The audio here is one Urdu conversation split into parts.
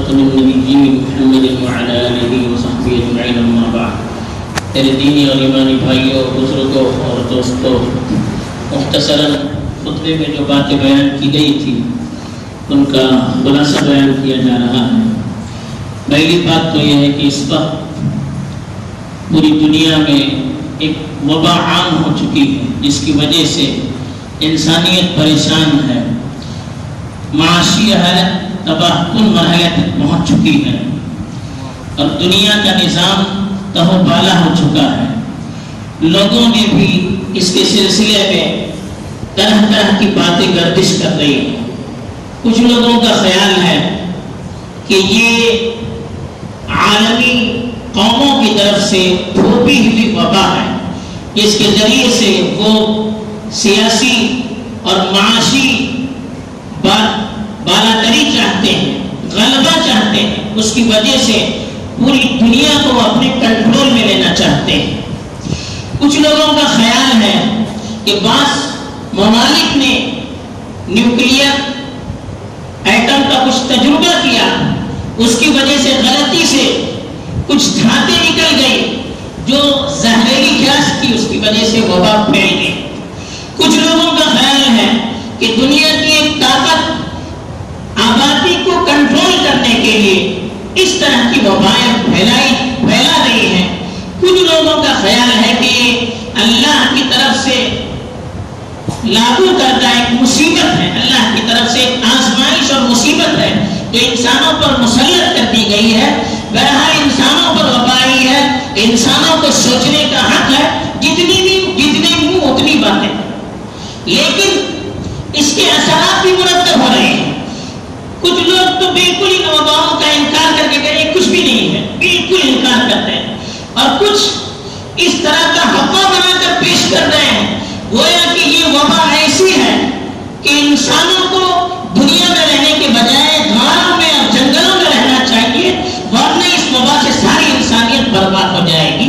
خاتم النبیین محمد وعلی آلہ وصحبہ اجمعین اما بعد۔ میرے دینی اور ایمانی بھائیوں، بزرگوں اور دوستوں، مختصراً خطبے میں جو باتیں بیان کی گئی تھی ان کا خلاصہ بیان کیا جا رہا ہے۔ پہلی بات تو یہ ہے کہ اس وقت پوری دنیا میں ایک وبا عام ہو چکی ہے جس کی وجہ سے انسانیت پریشان ہے، معاشی حالت تباہ کن مرحلے تک پہنچ چکی ہے اور دنیا کا نظام تہو بالا ہو چکا ہے۔ لوگوں میں بھی اس کے سلسلے میں طرح طرح کی باتیں گردش کر رہی ہیں۔ کچھ لوگوں کا خیال ہے کہ یہ عالمی قوموں کی طرف سے پھوپی ہوئی وبا ہے، جس کے ذریعے سے وہ سیاسی اور معاشی بالاتری چاہتے ہیں، غلبہ چاہتے ہیں، اس کی وجہ سے پوری دنیا کو اپنے کنٹرول میں لینا چاہتے ہیں۔ کچھ لوگوں کا خیال ہے کہ بعض ممالک نے نیوکلیئر ایٹم کا کچھ تجربہ کیا، اس کی وجہ سے غلطی سے کچھ دھاتیں نکل گئی جو زہریلی گیس کی، اس کی وجہ سے وبا پھیل گئی۔ کچھ لوگوں کا خیال ہے کہ دنیا کی ایک طاقت آبادی کو کنٹرول کرنے کے لیے اس طرح کی وبائیں پھیلا رہی ہیں۔ کچھ لوگوں کا خیال ہے کہ اللہ کی طرف سے لاگو کردہ ایک مصیبت ہے، اللہ کی طرف سے ایک آزمائش اور مصیبت ہے جو انسانوں پر مسلط کر دی گئی ہے۔ بہرحال انسانوں پر وبا آئی ہے، انسانوں کو سوچنے کا حق ہے، جتنے منہ اتنی باتیں، لیکن اس کے اثرات بھی مرتب ہو رہے ہیں۔ کچھ لوگ تو بالکل ان وباؤں کا انکار کر کے کہتے کچھ بھی نہیں ہے، بالکل انکار کرتے ہیں، اور کچھ اس طرح کا حقہ بنا کر پیش کر رہے ہیں گویا کہ یہ وبا ایسی ہے کہ انسانوں کو دنیا میں رہنے کے بجائے غاروں میں اور جنگلوں میں رہنا چاہیے، ورنہ اس وبا سے ساری انسانیت برباد ہو جائے گی۔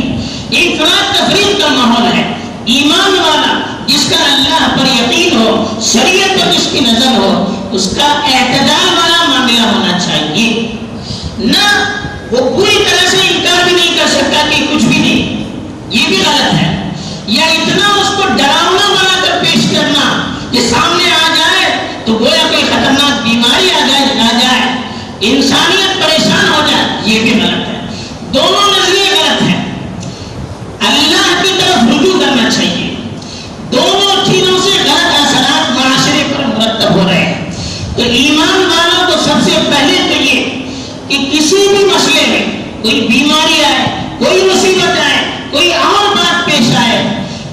یہ افراط تفریط کا ماحول ہے۔ ایمان والا جس کا اللہ پر یقین ہو، شریعت پر جس کی نظر ہو، اس کا اعتدال والا معاملہ ہونا چاہیے، نہ وہ پوری طرح سے انکار بھی نہیں کر سکتا کہ کچھ بھی نہیں، یہ بھی غلط ہے، یا اتنا اس کو ڈراؤنا بنا کر پیش کرنا کہ سامنے آ جائے تو گویا کوئی خطرناک بیماری آ جائے، انسانیت پریشان ہو جائے، یہ بھی غلط ہے۔ دونوں نظریے غلط ہیں۔ اللہ کی طرف رجوع کرنا چاہیے۔ دونوں چیزوں سے غلط اثرات معاشرے پر مرتب ہو رہے ہیں۔ تو ایمان والوں کو سب سے پہلے تو یہ کہ کسی بھی مسئلے میں کوئی بیماری آئے، کوئی مصیبت آئے، کوئی اور بات پیش آئے،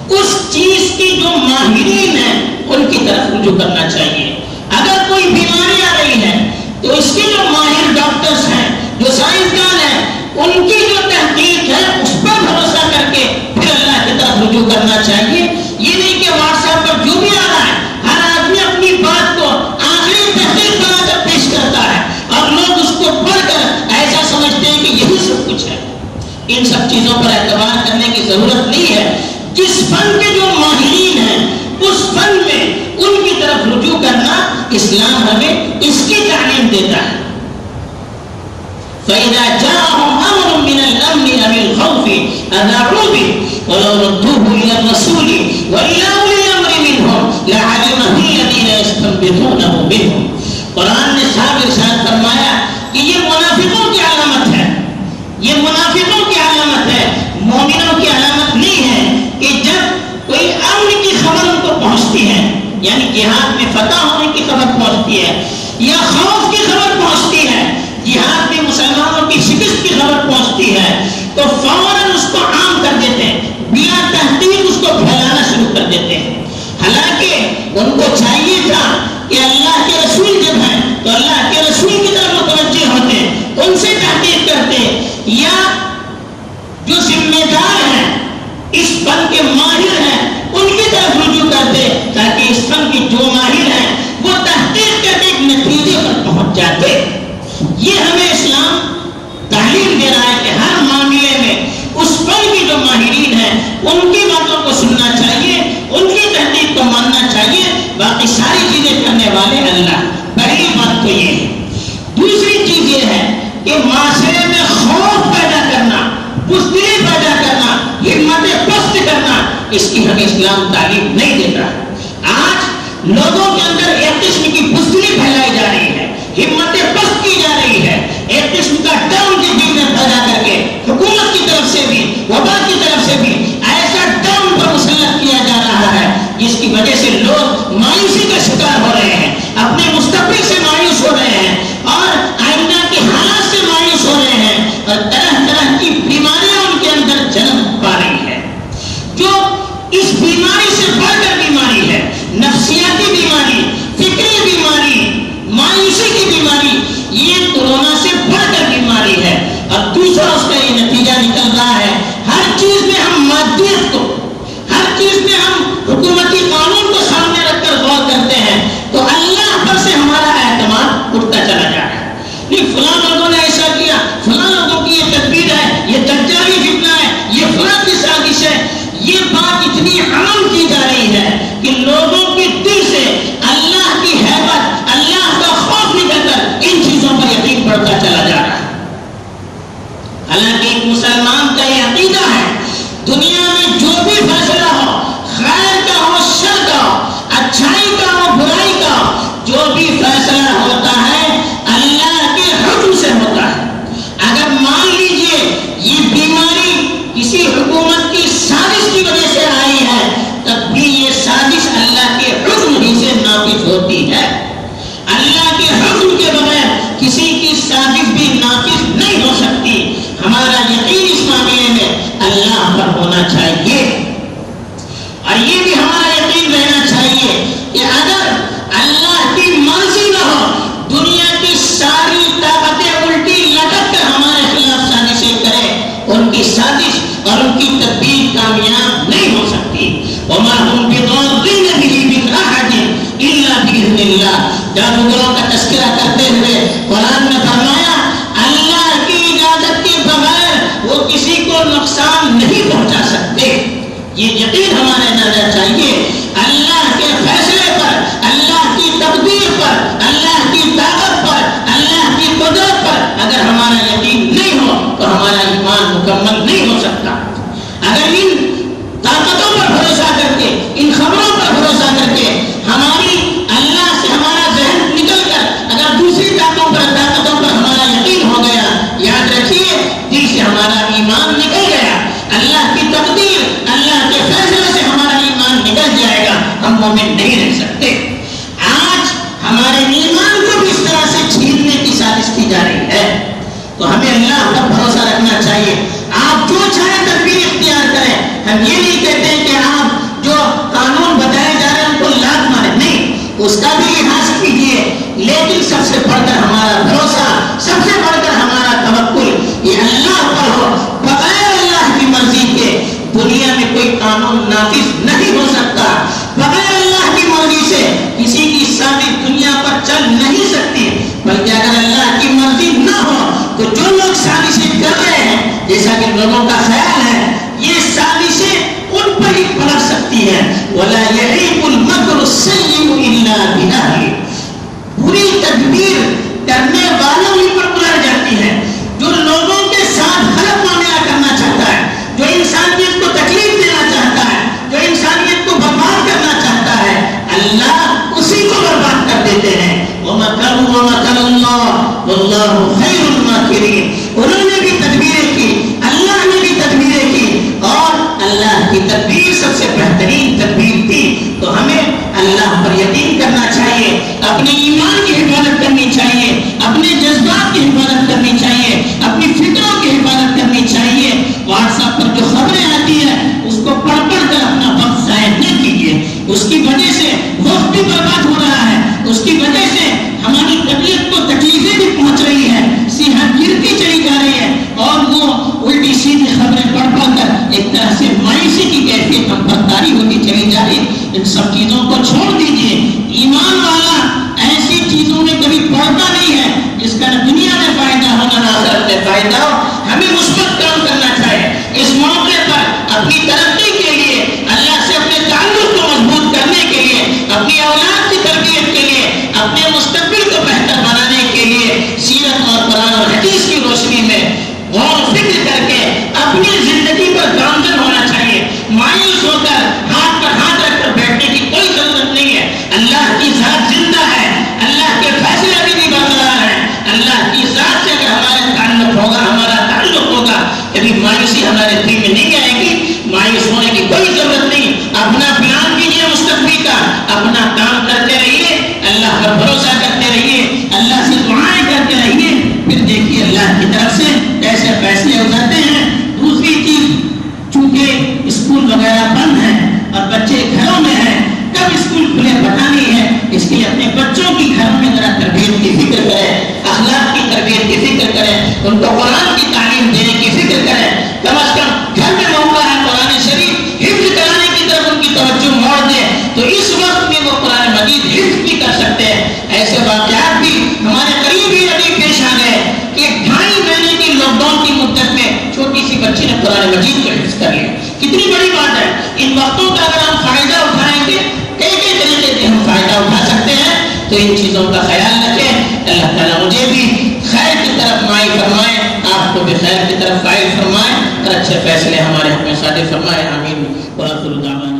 اس چیز کی جو ماہرین ہیں ان کی طرف رجوع کرنا چاہیے۔ اگر کوئی بیماری آ رہی ہے تو اس کے جو ماہر ڈاکٹرز ہیں، جو سائنسدان ہیں، ان کی جو تحقیق ہے اس پر بھروسہ کر کے پھر اللہ کی طرف رجوع کرنا چاہیے۔ یہ نہیں کہ واٹس ایپ پر جو بھی آ رہا ہے ہر آدمی اپنی بات کو آخری تحقیق بنا کر پیش کرتا ہے اور لوگ اس کو پڑھ کر ایسا سمجھتے ہیں کہ یہی سب کچھ ہے۔ ان سب چیزوں پر اعتبار کرنے کی ضرورت نہیں ہے۔ جس فن کے جو ماہرین ہیں اس فن میں ان کی طرف رجوع کرنا اسلام ہمیں اس کی تعلیم دیتا ہے۔ فَإِذَا جَاءَهُمْ أَمْرٌ مِّنَ الْأَمْنِ أَوِ الْخَوْفِ أَذَاعُوا بِهِ وَلَوْ رَدُّوهُ إِلَى الرَّسُولِ وَإِلَى أُولِي الْأَمْرِ مِنْهُمْ لَعَلِمَهُ الَّذِينَ يَسْتَنبِطُونَهُ مِنْهُمْ۔ قرآن نے صاحب ارشاد فرمایا کہ یہ منافقوں کی علامت ہے، یہ منافقوں کی علامت ہے، مومنوں کی علامت نہیں ہے کہ جب کوئی امن کی خبر ان کو پہنچتی ہے، یعنی جہاد میں فتح ہونے کی خبر پہنچتی ہے یا خوف کی خبر پہنچتی ہے، جہاد میں مسلمانوں کی شکست کی خبر پہنچتی ہے، تو فوراً اس کو عام کر دیتے ہیں، بلا تحقیق اس کو پھیلانا شروع کر دیتے ہیں۔ حالانکہ ان کو چاہیے تھا کہ اللہ کے رسول جب ہیں تو اللہ کے رسول کی طرف متوجہ ہوتے، ان سے تحقیق کرتے، یا جو ذمہ دار ہیں اس فن کے ماہر ہیں ان کی طرف رجوع کرتے، تاکہ اس فن کے جو ماہر ہیں وہ تحقیق کر کے ایک نتیجے پر اس کی ہمیں اسلام تعلیم نہیں دیتا. آج لوگوں کے اندر ایک قسم کی بزدلی پھیلائی جا رہی ہے, ہمتیں پست کی جا رہی ہے, ایک قسم کا ڈر ان کے دل میں پیدا کر کے حکومت کی طرف سے بھی, وبا کی طرف سے بھی ایسا ڈر ان پر مسلط کیا جا رہا ہے جس کی وجہ سے لوگ مایوسی کا شکار ہو رہے ہیں, اپنے مستقبل سے مایوس ہو رہے ہیں اور آئندہ کے حالات سے مایوس ہو رہے ہیں, اور طرح طرح کی بیماریاں ان کے اندر جنم پا رہی ہے. جو اس بیماری سے بڑھ کر بیماری ہے, نفسیاتی بیماری, فکری بیماری, مایوسی کی بیماری, یہ کورونا سے بڑھ کر بیماری ہے. اور دوسرا اس کا یہ نتیجہ نکل رہا ہے, ہر چیز میں ہم مادیت کو, ہر چیز میں ہم حکومتی قانون کو سامنے رکھ کر غور کرتے ہیں تو اللہ پر سے ہمارا اعتماد اٹھتا چلا جا رہا ہے. نہیں, فلاں لوگوں نے ایسا کیا, فلاں لوگوں کی یہ تدبیر ہے, یہ دجالی فتنہ ہے, یہ فلاں کی سازش ہے. یہ بات اتنی عام کی جا رہی ہے کہ لوگوں کے دل سے اللہ کی ہیبت, اللہ کا خوف نکل کر ان چیزوں پر یقین بڑھتا چلا جا رہا ہے. حالانکہ ایک مسلمان کا یہ عقیدہ ہے, دنیا میں جو بھی فیصلہ ہو, خیر کا ہو, شر کا ہو, اچھائی کا ہو, برائی کا ہو, جو بھی فیصلہ ہوتا ہے اللہ کے حکم سے ہوتا ہے. اگر مان لیجئے یہ بیماری کسی حکومت کی سازش کی وجہ سے آئی ہے, تب بھی یہ سازش اللہ کے حکم ہی سے نافذ ہوتی ہے. اللہ کے حکم کے بغیر کسی کی سازش بھی نافذ نہیں ہو سکتی. ہمارا یقین اس معاملے میں اللہ پر ہونا چاہیے, اور یہ بھی ہمارا یقین رہنا چاہیے کہ اگر اللہ کی مرضی نہ ہو, دنیا کی ساری طاقتیں الٹی لٹک کر ہمارے خلاف سازشیں کرے, ان کی سازش اور ان کی تدبیر کامیاب نہیں ہو سکتی. وما هم بضارين به من احد الا باذن الله. جادوگروں کا تذکرہ کرتے ہوئے قرآن نے فرمایا اللہ کی اجازت کے بغیر وہ کسی کو نقصان نہیں پہنچا سکتے. یہ یقین ہمارے اندر چاہیے. اللہ کے فیصلے پر, اللہ کی تقدیر پر, اللہ کی طاقت پر, اللہ کی قدرت پر اگر ہمارا یقین نہیں ہو تو ہمارا ایمان مکمل نہیں ہو سکتا. اگر ان طاقتوں پر بھروسہ کر کے, ان خبروں پر بھروسہ کر کے ہماری اللہ سے ہمارا ذہن نکل کر اگر دوسری طاقتوں پر ہمارا یقین ہو گیا, یاد رکھیے دل سے ہمارا ایمان نکل گیا, اللہ کی تقدیر, اللہ کے فیصلے سے ہمارا ایمان نکل جائے گا, ہم مومن نہیں رہ سکتے. آج ہمارے ایمان کو بھی اس طرح سے چھیننے کی سازش کی جا رہی ہے, تو ہمیں اللہ پر بھروسہ رکھنا چاہیے. آپ جو چاہے تدبیر اختیار کریں, ہم یہ نہیں کہتے کہ آپ جو قانون بتائے جا رہے ہیں ان کو لازم مانیں, نہیں, اس کا بھی لحاظ کیجیے, لیکن سب سے بڑھ کر ہمارا بھروسہ, سب سے بڑھ کر ہمارا توکل یہ اللہ پر ہو. بغیر اللہ کی مرضی کے دنیا میں کوئی قانون نافذ نہیں ہو سکتا. بغیر اللہ کی مرضی سے کسی کی سازش دنیا پر چل نہیں سکتی. بلکہ اگر اللہ کی مرضی نہ ہو تو جو لوگ سازشیں کر رہے ہیں, جیسا کہ لوگوں کا خیال ہے, یہ سازشیں ان پر ہی پلٹ سکتی ہے. وَلَا يَحِيقُ الْمَكْرُ السَّيِّئُ إِلَّا بِأَهْلِهِ. بری تدبیر کرنے والوں ہی پر پلٹ جاتی ہے. جو لوگوں کے ساتھ غلط معاملہ کرنا چاہتا ہے, جو انسانیت کو تکلیف دینا چاہتا ہے, جو انسانیت کو برباد کرنا چاہتا ہے, اللہ اسی کو برباد کر دیتے ہیں. وَمَكَرُوا وَمَكَرَ اللَّهُ وَاللَّهُ خَيْرُ الْمَاكِرِينَ. انہوں نے بھی تدبیریں کی, اللہ نے بھی تدبیریں کی, اور اللہ کی تدبیر سب سے بہترین تدبیر تھی. تو ہمیں اللہ پر یقین کرنا چاہیے, اپنے ایمان کی حفاظت کرنی چاہیے, اپنے جذبات کی حفاظت کرنی چاہیے, اپنی فکروں کی حفاظت کرنی چاہیے. واٹس ایپ پر جو خبریں آتی ہیں اس کو پڑھ کر اپنا وقت ضائع نہ کیجیے. اس کی وجہ سے وقت بھی برباد ہو رہا ہے, اس کی وجہ سے ہماری طبیعت کو تکلیفیں بھی پہنچ رہی ہے, صحت گرتی چلی جا رہی ہے, اور وہ الٹی سیدھی خبریں پڑھ کر ایک طرح سے مایوسی کی کیفیت ہم پر طاری ہوتی چلی جا رہی. ان سب چیزوں کو چھوڑ دیجیے. ایمان والا ایسی چیزوں میں کبھی پڑتا نہیں ہے جس کا نہ دنیا میں فائدہ ہو نہ آخرت میں فائدہ ہو. ہمیں مثبت کام کرنا چاہیے. اس موقع پر اپنی ترقی کے لیے, اللہ سے اپنے تعلق کو مضبوط کرنے کے لیے, اپنی اولاد کی تربیت کے لیے, اپنے مستقبل کو بہتر بنانے کے لیے سیرت اور قرآن اور حدیث کی روشنی میں غور و فکر کر کے اپنی زندگی پر گامزن ہونا چاہیے. مایوس ہو کر ایسے واقعات بھی ہمارے قریب ہی ابھی پیش آ گئے کہ 2.5 مہینے کی لاک ڈاؤن کی مدت میں چھوٹی سی بچی نے قرآن مجید کو حفظ کر لیا. کتنی بڑی بات ہے. ان وقتوں کا اگر ہم فائدہ اٹھائیں گے, کئی طریقے سے ہم فائدہ اٹھا سکتے ہیں, تو ان چیزوں کا خیال رکھیں. اللہ تعالیٰ مجھے بھی خیر کی طرف مائل فرمائے, آپ کو بھی خیر کی طرف فائل فرمائے, اور اچھے فیصلے ہمارے حق میں صادر فرمائے. آمین. وآخر دعوانا